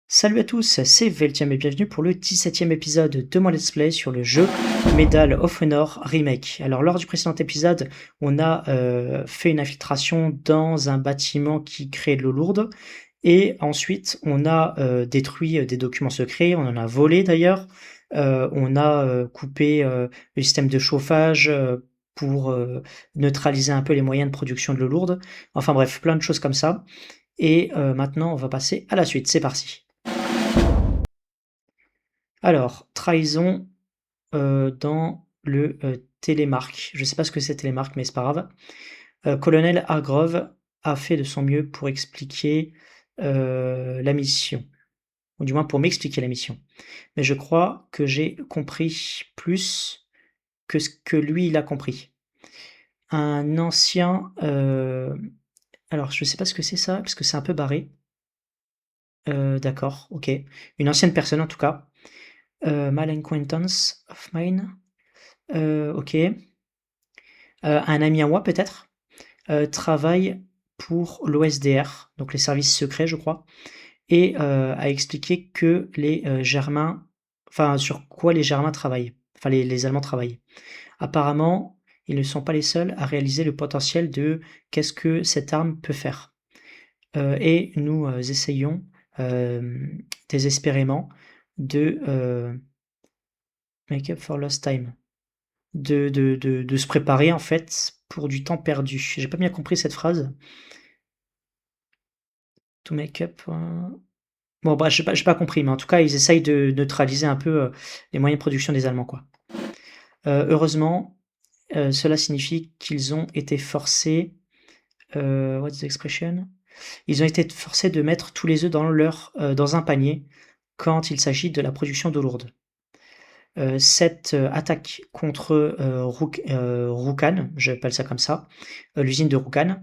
Salut à tous, c'est Veltium et bienvenue pour le 17e épisode de mon let's play sur le jeu Medal of Honor Remake. Alors lors du précédent épisode, on a fait une infiltration dans un bâtiment qui crée de l'eau lourde et ensuite on a détruit des documents secrets, on en a volé d'ailleurs, on a coupé le système de chauffage pour neutraliser un peu les moyens de production de l'eau lourde. Enfin bref, plein de choses comme ça. Et maintenant on va passer à la suite, c'est parti. Alors, trahison dans le Télémark. Je sais pas ce que c'est Télémark, mais c'est pas grave. Colonel Hargrove a fait de son mieux pour expliquer la mission, ou du moins pour m'expliquer la mission. Mais je crois que j'ai compris plus que ce que lui il a compris. Un ancien. Alors, je sais pas ce que c'est ça, parce que c'est un peu barré. D'accord, ok. Une ancienne personne en tout cas. Mal acquaintance of mine. OK. Un ami à moi peut-être, travaille pour l'OSDR, donc les services secrets je crois, et a expliqué que les, Germains enfin sur quoi les Germains travaillent, enfin les Allemands travaillent. Apparemment, ils ne sont pas les seuls à réaliser le potentiel de qu'est-ce que cette arme peut faire. Et nous, essayons, désespérément de, make up for lost time. De se préparer en fait pour du temps perdu. J'ai pas bien compris cette phrase. To make up, bon bah, j'ai pas compris, mais en tout cas, ils essayent de neutraliser un peu, les moyens de production des Allemands, quoi. Heureusement, cela signifie qu'ils ont été forcés, what's the expression? Ils ont été forcés de mettre tous les œufs dans un panier quand il s'agit de la production d'eau lourde. Cette attaque contre Roukan, j'appelle ça comme ça, l'usine de Roukan,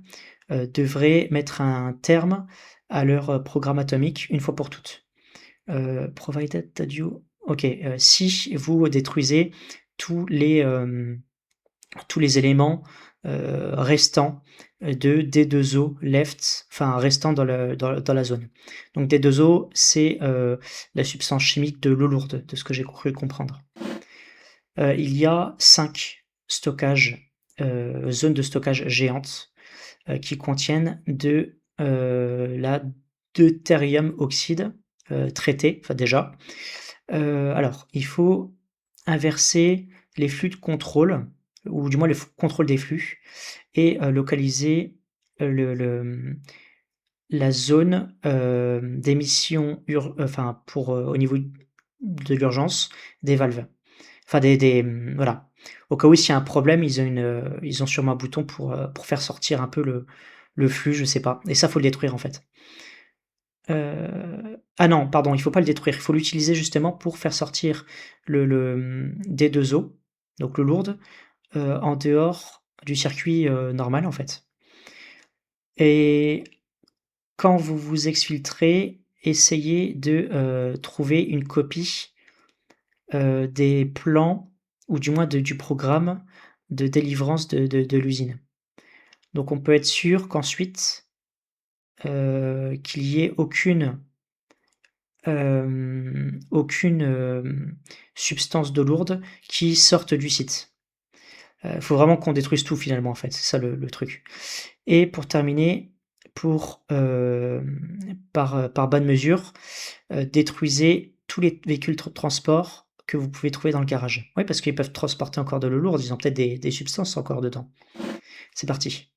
devrait mettre un terme à leur programme atomique une fois pour toutes. Provided that you... Ok, si vous détruisez tous les éléments restants de D2O left, enfin restants dans la zone. Donc D2O, c'est la substance chimique de l'eau lourde, de ce que j'ai cru comprendre. Il y a 5 stockages, zones de stockage géantes qui contiennent de la deutérium oxyde traité, enfin déjà. Alors, il faut inverser les flux de contrôle, ou du moins le contrôle des flux, et localiser la zone d'émission, enfin pour au niveau de l'urgence des valves. Enfin voilà. Au cas où s'il y a un problème, ils ont sûrement un bouton pour faire sortir un peu le flux, je sais pas. Et ça, faut le détruire en fait. Ah non, pardon, il faut pas le détruire. Il faut l'utiliser justement pour faire sortir le D2O, donc l'eau lourde, en dehors du circuit normal en fait. Et quand vous vous exfiltrez, essayez de trouver une copie des plans, ou du moins du programme de délivrance de l'usine. Donc on peut être sûr qu'ensuite, qu'il y ait aucune substance d'eau lourde qui sorte du site. Faut vraiment qu'on détruise tout finalement en fait, c'est ça le truc. Et pour terminer, par bonne mesure, détruisez tous les véhicules de transport que vous pouvez trouver dans le garage. Oui, parce qu'ils peuvent transporter encore de l'eau lourde, ils ont peut-être des substances encore dedans. C'est parti.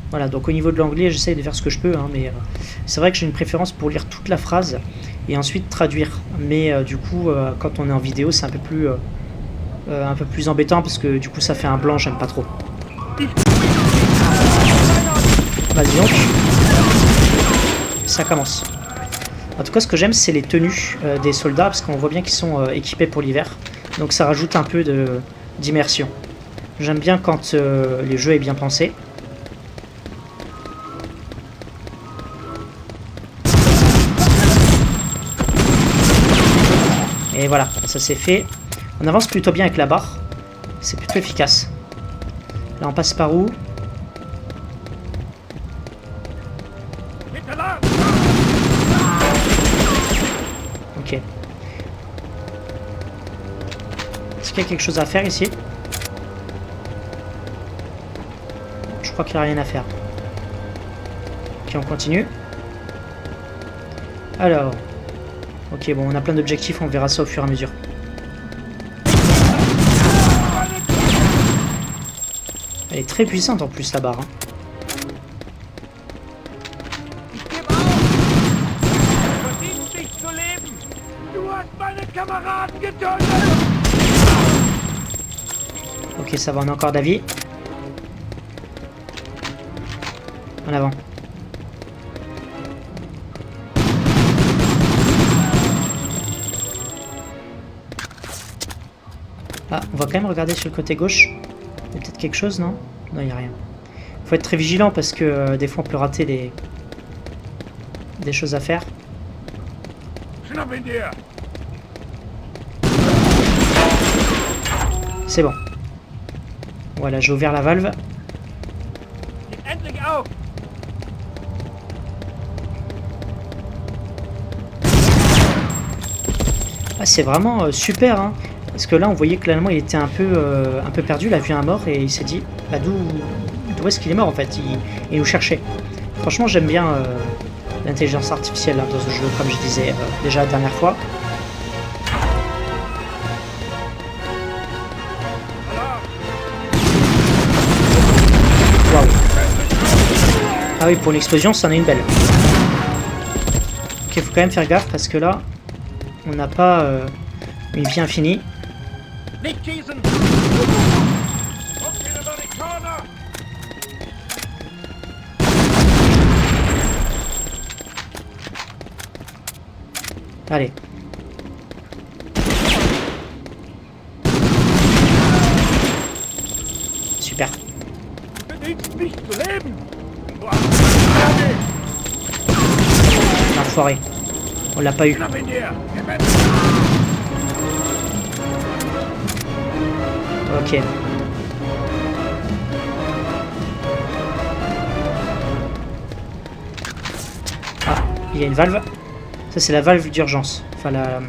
Voilà, donc au niveau de l'anglais, j'essaye de faire ce que je peux, hein, mais c'est vrai que j'ai une préférence pour lire toute la phrase et ensuite traduire. Mais du coup, quand on est en vidéo, c'est un peu plus embêtant parce que du coup, ça fait un blanc, j'aime pas trop. Vas-y donc. Ça commence. En tout cas, ce que j'aime, c'est les tenues des soldats, parce qu'on voit bien qu'ils sont équipés pour l'hiver. Donc ça rajoute un peu d'immersion. J'aime bien quand les jeux est bien pensé. Et voilà, ça c'est fait. On avance plutôt bien avec la barre. C'est plutôt efficace. Là, on passe par où? qu'il y a quelque chose à faire ici? Je crois qu'il n'y a rien à faire. Ok, on continue. Alors. Ok, bon, on a plein d'objectifs, on verra ça au fur et à mesure. Elle est très puissante en plus, la barre. Hein. Ok, ça va, on a encore d'avis. En avant. Ah, on va quand même regarder sur le côté gauche. Il y a peut-être quelque chose, non? Non, il n'y a rien. Faut être très vigilant parce que des fois on peut rater des choses à faire. C'est bon. Voilà, j'ai ouvert la valve. Ah, c'est vraiment super, hein. Parce que là, on voyait que l'Allemand, il était un peu perdu, il a vu un mort et il s'est dit, bah d'où est-ce qu'il est mort en fait? Il nous cherchait. Franchement, j'aime bien l'intelligence artificielle hein, dans ce jeu, comme je disais déjà la dernière fois. Waouh. Ah oui, pour une explosion, c'en est une belle. Ok, faut quand même faire gaffe parce que là, on n'a pas une vie infinie. Allez. Super. Enfoiré. On l'a pas eu. Ok. Ah, il y a une valve. Ça, c'est la valve d'urgence. Enfin, la...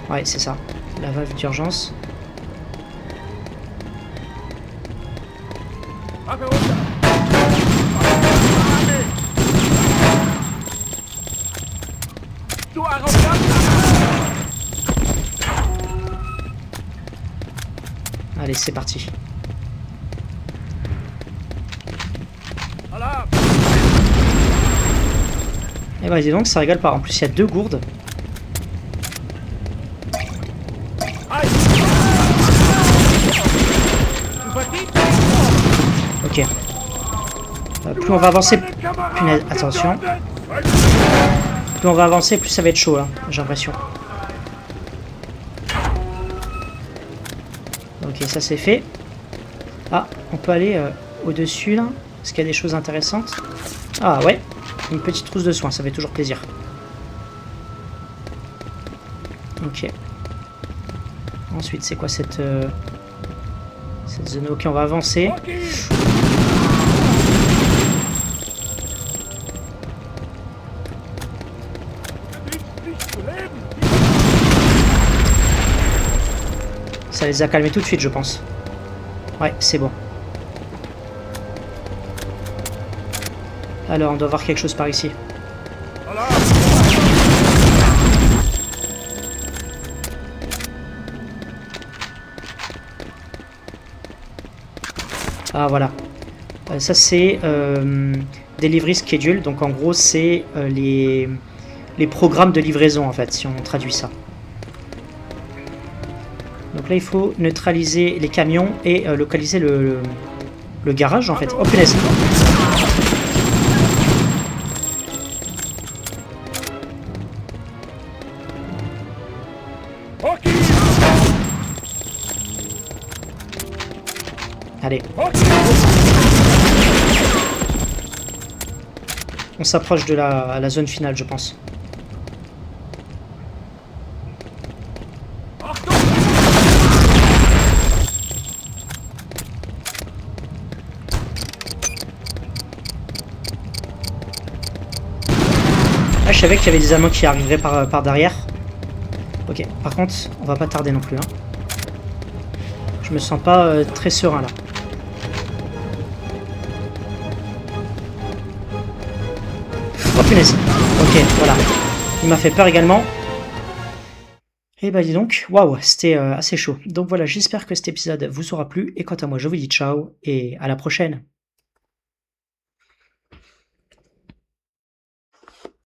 Ouais, c'est ça. La valve d'urgence. Allez, c'est parti. Et bah dis donc, ça rigole pas. En plus, il y a 2 gourdes. Ok. Plus on va avancer... Punaise, attention. Plus on va avancer, plus ça va être chaud, là, j'ai l'impression. Ok, ça c'est fait. Ah, on peut aller au-dessus, là. Est-ce qu'il y a des choses intéressantes? Ah ouais, une petite trousse de soins, ça fait toujours plaisir. Ok. Ensuite, c'est quoi cette zone? Ok, on va avancer. Ça les a calmés tout de suite, je pense. Ouais, c'est bon. Alors, on doit voir quelque chose par ici. Ah, voilà. Ça, c'est Delivery Schedule. Donc, en gros, c'est les programmes de livraison, en fait, si on traduit ça. Donc là, il faut neutraliser les camions et localiser le garage, en fait. Oh, punaise! Allez. On s'approche de la zone finale, je pense. Ah, je savais qu'il y avait des Allemands qui arriveraient par derrière. Ok, par contre, on va pas tarder non plus. Hein. Je me sens pas très serein là. Oh punaise. Ok, voilà. Il m'a fait peur également. Et bah dis donc, waouh, c'était assez chaud. Donc voilà, j'espère que cet épisode vous aura plu. Et quant à moi, je vous dis ciao et à la prochaine.